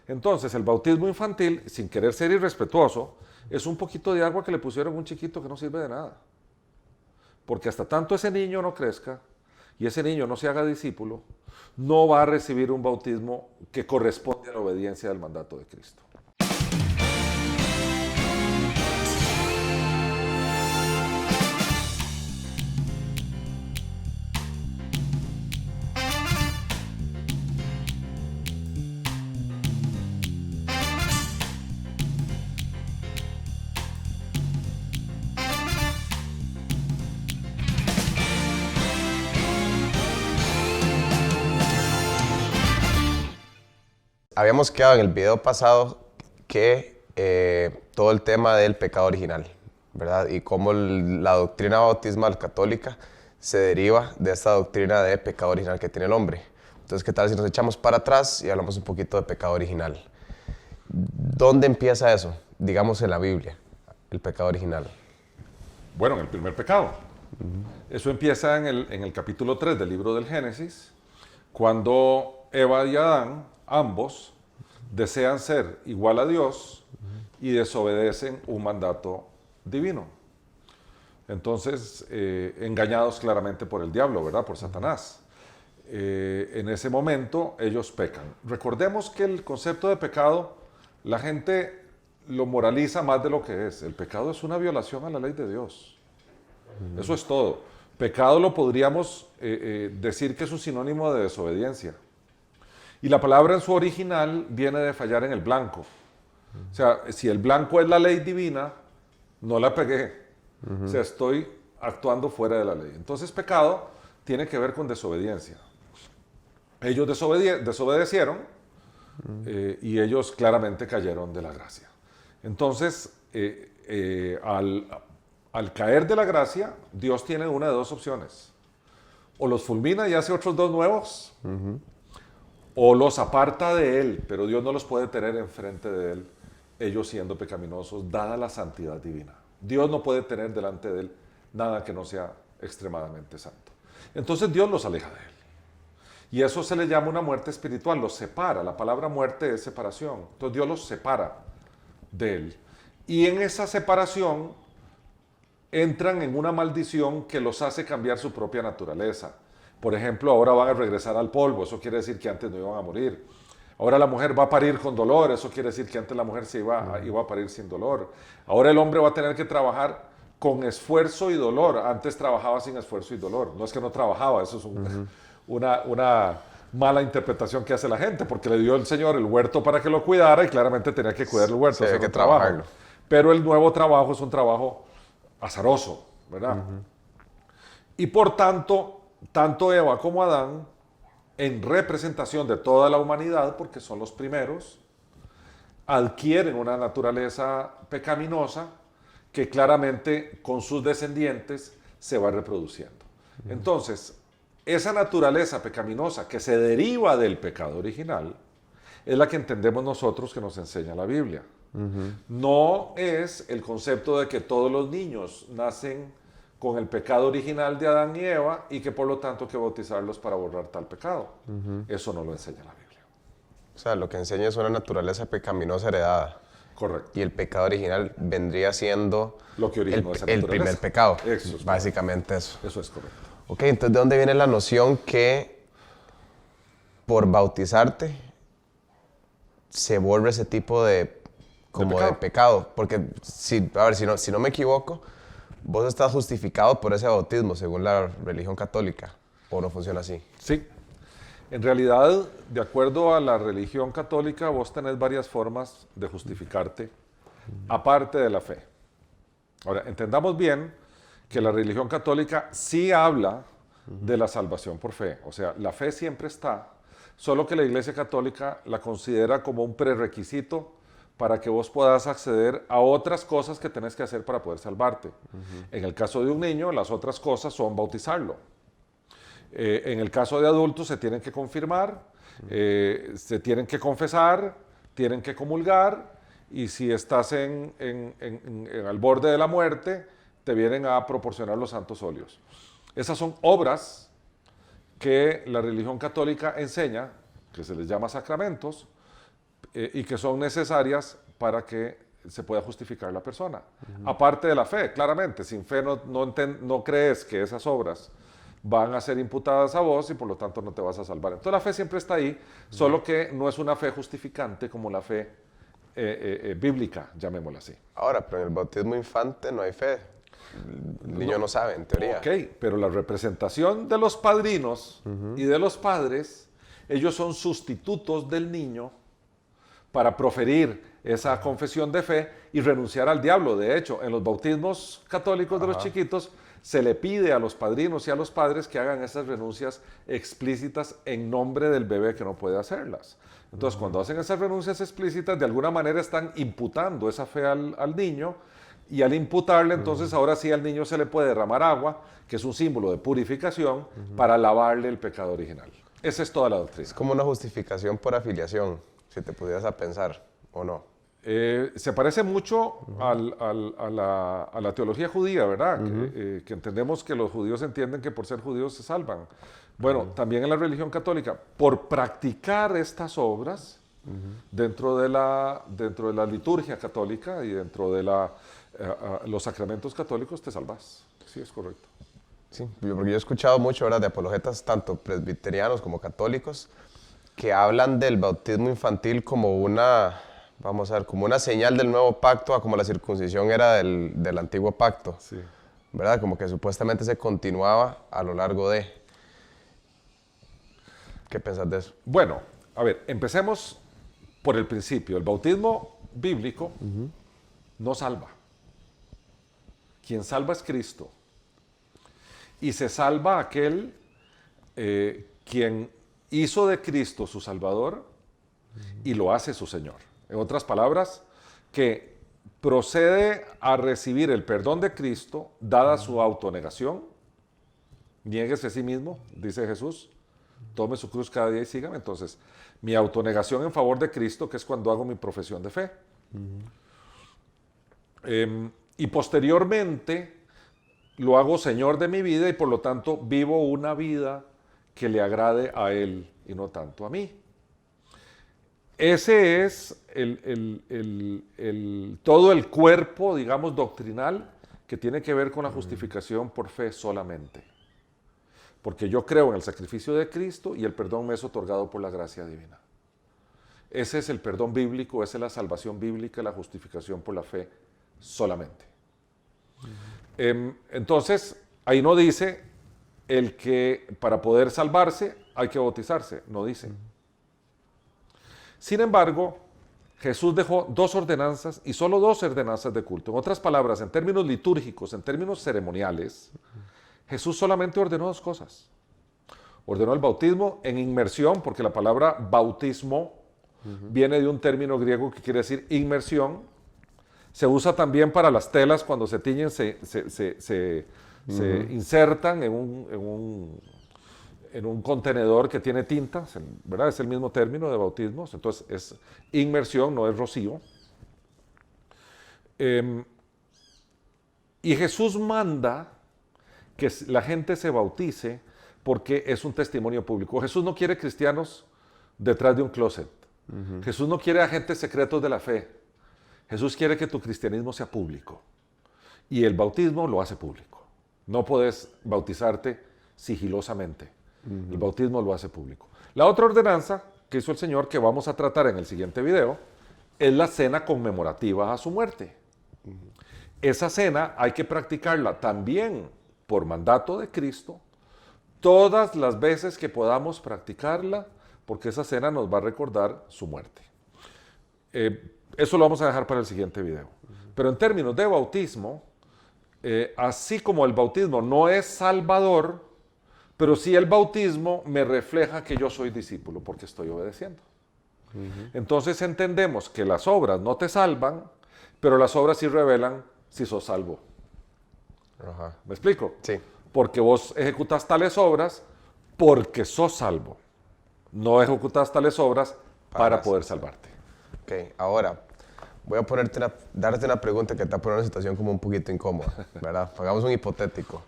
Entonces, el bautismo infantil, sin querer ser irrespetuoso, es un poquito de agua que le pusieron a un chiquito que no sirve de nada. Porque hasta tanto ese niño no crezca y ese niño no se haga discípulo, no va a recibir un bautismo que corresponde a la obediencia del mandato de Cristo. Habíamos quedado en el video pasado que todo el tema del pecado original, ¿verdad? Y cómo la doctrina bautismal católica se deriva de esta doctrina de pecado original que tiene el hombre. Entonces, ¿qué tal si nos echamos para atrás y hablamos un poquito de pecado original? ¿Dónde empieza eso? Digamos en la Biblia, el pecado original. Bueno, en el primer pecado. Eso empieza en el capítulo 3 del libro del Génesis, cuando Eva y Adán, ambos, desean ser igual a Dios y desobedecen un mandato divino. Entonces, engañados claramente por el diablo, ¿verdad? Por Satanás. En ese momento, ellos pecan. Recordemos que el concepto de pecado, la gente lo moraliza más de lo que es. El pecado es una violación a la ley de Dios. Eso es todo. Pecado lo podríamos decir que es un sinónimo de desobediencia. Y la palabra en su original viene de fallar en el blanco. O sea, si el blanco es la ley divina, no la pegué. O sea, estoy actuando fuera de la ley. Entonces, pecado tiene que ver con desobediencia. Ellos desobedecieron y ellos claramente cayeron de la gracia. Entonces, al caer de la gracia, Dios tiene una de dos opciones. O los fulmina y hace otros dos nuevos, o los aparta de Él, pero Dios no los puede tener enfrente de Él, ellos siendo pecaminosos, dada la santidad divina. Dios no puede tener delante de Él nada que no sea extremadamente santo. Entonces Dios los aleja de Él. Y eso se le llama una muerte espiritual, los separa. La palabra muerte es separación. Entonces Dios los separa de Él. Y en esa separación entran en una maldición que los hace cambiar su propia naturaleza. Por ejemplo, ahora van a regresar al polvo, eso quiere decir que antes no iban a morir. Ahora la mujer va a parir con dolor, eso quiere decir que antes la mujer iba a parir sin dolor. Ahora el hombre va a tener que trabajar con esfuerzo y dolor, antes trabajaba sin esfuerzo y dolor. No es que no trabajaba, eso es una mala interpretación que hace la gente, porque le dio el Señor el huerto para que lo cuidara y claramente tenía que cuidar el huerto. Sí, hay que trabajarlo. Pero el nuevo trabajo es un trabajo azaroso, ¿verdad? Y por tanto Eva como Adán, en representación de toda la humanidad, porque son los primeros, adquieren una naturaleza pecaminosa que claramente con sus descendientes se va reproduciendo. Entonces, esa naturaleza pecaminosa que se deriva del pecado original es la que entendemos nosotros que nos enseña la Biblia. No es el concepto de que todos los niños nacen con el pecado original de Adán y Eva y que por lo tanto hay que bautizarlos para borrar tal pecado. Eso no lo enseña la Biblia. O sea, lo que enseña es una naturaleza pecaminosa heredada. Correcto. Y el pecado original vendría siendo lo que originó esa el primer pecado. Eso es básicamente eso. Eso es correcto. Ok, entonces ¿de dónde viene la noción que por bautizarte se borra ese tipo de pecado? Porque, si no me equivoco, vos estás justificado por ese bautismo según la religión católica, ¿o no funciona así? Sí. En realidad, de acuerdo a la religión católica, vos tenés varias formas de justificarte, aparte de la fe. Ahora, entendamos bien que la religión católica sí habla de la salvación por fe. O sea, la fe siempre está, solo que la Iglesia Católica la considera como un prerequisito para que vos puedas acceder a otras cosas que tenés que hacer para poder salvarte. En el caso de un niño, las otras cosas son bautizarlo. En el caso de adultos se tienen que confirmar, se tienen que confesar, tienen que comulgar, y si estás al borde de la muerte, te vienen a proporcionar los santos óleos. Esas son obras que la religión católica enseña, que se les llama sacramentos, y que son necesarias para que se pueda justificar la persona. Aparte de la fe, claramente, sin fe no crees que esas obras van a ser imputadas a vos y por lo tanto no te vas a salvar. Entonces la fe siempre está ahí, solo que no es una fe justificante como la fe bíblica, llamémosla así. Ahora, pero en el bautismo infante no hay fe. El niño no sabe, en teoría. Ok, pero la representación de los padrinos y de los padres, ellos son sustitutos del niño para proferir esa confesión de fe y renunciar al diablo. De hecho, en los bautismos católicos de los chiquitos, se le pide a los padrinos y a los padres que hagan esas renuncias explícitas en nombre del bebé que no puede hacerlas. Entonces, cuando hacen esas renuncias explícitas, de alguna manera están imputando esa fe al niño, y al imputarle, entonces ahora sí al niño se le puede derramar agua, que es un símbolo de purificación, para lavarle el pecado original. Esa es toda la doctrina. Es como una justificación por afiliación, si te pudieras a pensar, ¿o no? Se parece mucho a la teología judía, ¿verdad? Que entendemos que los judíos entienden que por ser judíos se salvan. Bueno, también en la religión católica, por practicar estas obras, dentro de la liturgia católica y dentro de los sacramentos católicos, te salvas. Sí, es correcto. Sí, porque yo he escuchado mucho ahora de apologetas, tanto presbiterianos como católicos, que hablan del bautismo infantil como una, vamos a ver, como una señal del nuevo pacto, a como la circuncisión era del antiguo pacto. Sí. ¿Verdad? Como que supuestamente se continuaba a lo largo de. ¿Qué pensás de eso? Bueno, a ver, empecemos por el principio. El bautismo bíblico no salva. Quien salva es Cristo. Y se salva aquel quien hizo de Cristo su Salvador y lo hace su Señor. En otras palabras, que procede a recibir el perdón de Cristo dada su autonegación. Niéguese a sí mismo, dice Jesús. Tome su cruz cada día y sígame. Entonces, mi autonegación en favor de Cristo, que es cuando hago mi profesión de fe. Y posteriormente lo hago Señor de mi vida y por lo tanto vivo una vida que le agrade a Él y no tanto a mí. Ese es todo el cuerpo, digamos, doctrinal que tiene que ver con la justificación por fe solamente. Porque yo creo en el sacrificio de Cristo y el perdón me es otorgado por la gracia divina. Ese es el perdón bíblico, esa es la salvación bíblica, la justificación por la fe solamente. Entonces, ahí no dice el que para poder salvarse hay que bautizarse, no dice. Sin embargo, Jesús dejó dos ordenanzas y solo dos ordenanzas de culto. En otras palabras, en términos litúrgicos, en términos ceremoniales, Jesús solamente ordenó dos cosas. Ordenó el bautismo en inmersión, porque la palabra bautismo viene de un término griego que quiere decir inmersión. Se usa también para las telas cuando se tiñen, se insertan en un contenedor que tiene tinta, ¿verdad? Es el mismo término de bautismos, entonces es inmersión, no es rocío. Y Jesús manda que la gente se bautice porque es un testimonio público. Jesús no quiere cristianos detrás de un closet. Jesús no quiere agentes secretos de la fe. Jesús quiere que tu cristianismo sea público. Y el bautismo lo hace público. No puedes bautizarte sigilosamente. El bautismo lo hace público. La otra ordenanza que hizo el Señor, que vamos a tratar en el siguiente video, es la cena conmemorativa a su muerte. Esa cena hay que practicarla también por mandato de Cristo, todas las veces que podamos practicarla, porque esa cena nos va a recordar su muerte. Eso lo vamos a dejar para el siguiente video. Pero en términos de bautismo, así como el bautismo no es salvador, pero sí el bautismo me refleja que yo soy discípulo porque estoy obedeciendo. Entonces entendemos que las obras no te salvan, pero las obras sí revelan si sos salvo. Ajá. ¿Me explico? Sí. Porque vos ejecutas tales obras porque sos salvo. No ejecutas tales obras para poder salvarte. Ok, ahora voy a darte una pregunta que te va a poner en una situación como un poquito incómoda, ¿verdad? Hagamos un hipotético.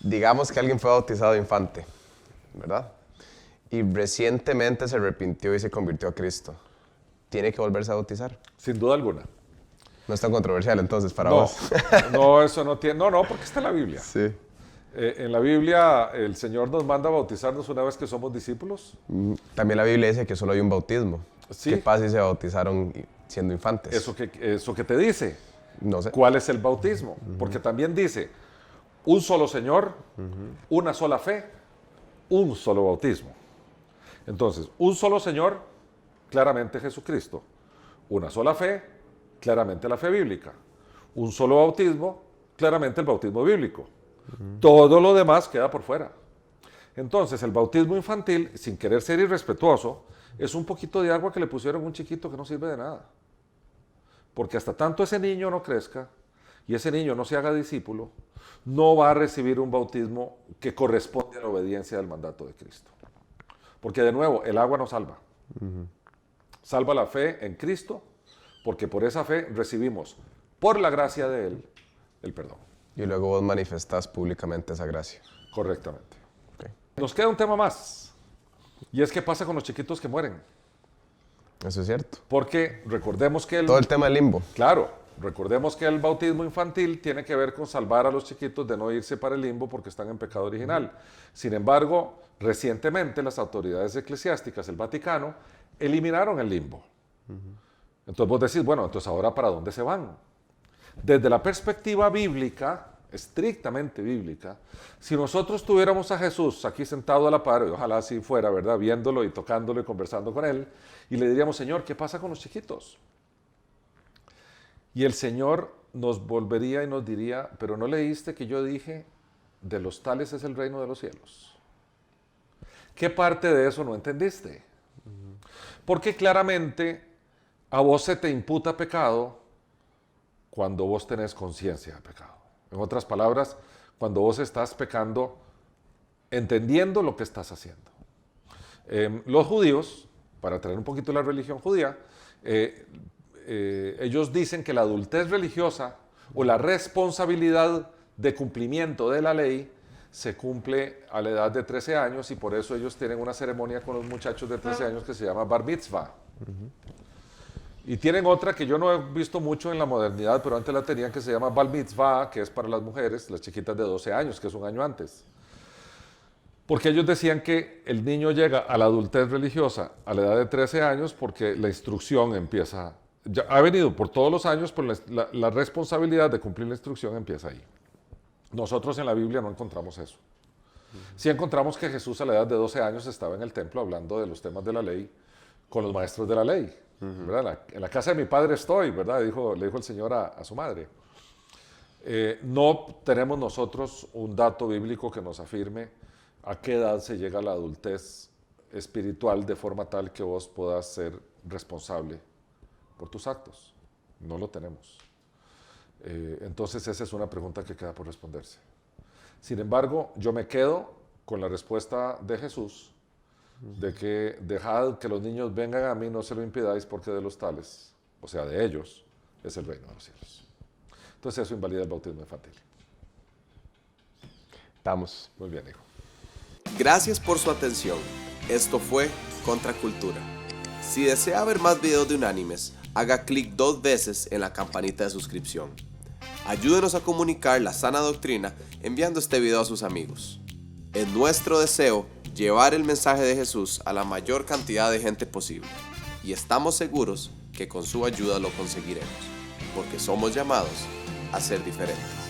Digamos que alguien fue bautizado de infante, ¿verdad? Y recientemente se arrepintió y se convirtió a Cristo. tiene que volverse a bautizar. Sin duda alguna. No es tan controversial entonces para No, vos. no, eso no tiene... No, porque está en la Biblia. Sí. En la Biblia el Señor nos manda a bautizarnos una vez que somos discípulos. También la Biblia dice que solo hay un bautismo. Sí. ¿Qué pasa si se bautizaron siendo infantes? Eso que te dice. No sé. ¿Cuál es el bautismo? Porque también dice un solo Señor, una sola fe, un solo bautismo. Entonces, un solo Señor, claramente Jesucristo. Una sola fe, claramente la fe bíblica. Un solo bautismo, claramente el bautismo bíblico. Todo lo demás queda por fuera. Entonces, el bautismo infantil, sin querer ser irrespetuoso, es un poquito de agua que le pusieron a un chiquito que no sirve de nada. Porque hasta tanto ese niño no crezca y ese niño no se haga discípulo, no va a recibir un bautismo que corresponde a la obediencia del mandato de Cristo. Porque de nuevo, el agua no salva. Salva la fe en Cristo, porque por esa fe recibimos, por la gracia de Él, el perdón. Y luego vos manifestás públicamente esa gracia. Correctamente. Okay. Nos queda un tema más, y es qué pasa con los chiquitos que mueren. Eso es cierto. Porque recordemos que Todo el tema del limbo. Claro, recordemos que el bautismo infantil tiene que ver con salvar a los chiquitos de no irse para el limbo porque están en pecado original. Sin embargo, recientemente las autoridades eclesiásticas, el Vaticano, eliminaron el limbo. Entonces vos decís, bueno, entonces ahora ¿para dónde se van? Desde la perspectiva bíblica, estrictamente bíblica, si nosotros tuviéramos a Jesús aquí sentado a la par, y ojalá así fuera, ¿verdad? Viéndolo y tocándolo y conversando con Él, y le diríamos, Señor, ¿qué pasa con los chiquitos? Y el Señor nos volvería y nos diría, pero ¿no leíste que yo dije, de los tales es el reino de los cielos? ¿Qué parte de eso no entendiste? Porque claramente a vos se te imputa pecado cuando vos tenés conciencia de pecado. En otras palabras, cuando vos estás pecando entendiendo lo que estás haciendo. Los judíos, para traer un poquito la religión judía, ellos dicen que la adultez religiosa o la responsabilidad de cumplimiento de la ley se cumple a la edad de 13 años y por eso ellos tienen una ceremonia con los muchachos de 13 años que se llama Bar Mitzvah. Y tienen otra que yo no he visto mucho en la modernidad, pero antes la tenían, que se llama Bar Mitzvah, que es para las mujeres, las chiquitas de 12 años, que es un año antes. Porque ellos decían que el niño llega a la adultez religiosa a la edad de 13 años porque la instrucción empieza, ya ha venido por todos los años, pero la responsabilidad de cumplir la instrucción empieza ahí. Nosotros en la Biblia no encontramos eso. Sí encontramos que Jesús a la edad de 12 años estaba en el templo hablando de los temas de la ley con los maestros de la ley. ¿Verdad? En la casa de mi padre estoy, ¿verdad? Le dijo el Señor a su madre. No tenemos nosotros un dato bíblico que nos afirme a qué edad se llega a la adultez espiritual de forma tal que vos puedas ser responsable por tus actos. No lo tenemos. Entonces esa es una pregunta que queda por responderse. Sin embargo, yo me quedo con la respuesta de Jesús de que dejad que los niños vengan a mí, no se lo impidáis porque de los tales, o sea, de ellos, es el reino de los cielos. Entonces eso invalida el bautismo infantil. Estamos. Muy bien, hijo. Gracias por su atención. Esto fue Contracultura. Si desea ver más videos de Unánimes, haga clic 2 veces en la campanita de suscripción. Ayúdenos a comunicar la sana doctrina enviando este video a sus amigos. Es nuestro deseo llevar el mensaje de Jesús a la mayor cantidad de gente posible. Y estamos seguros que con su ayuda lo conseguiremos, porque somos llamados a ser diferentes.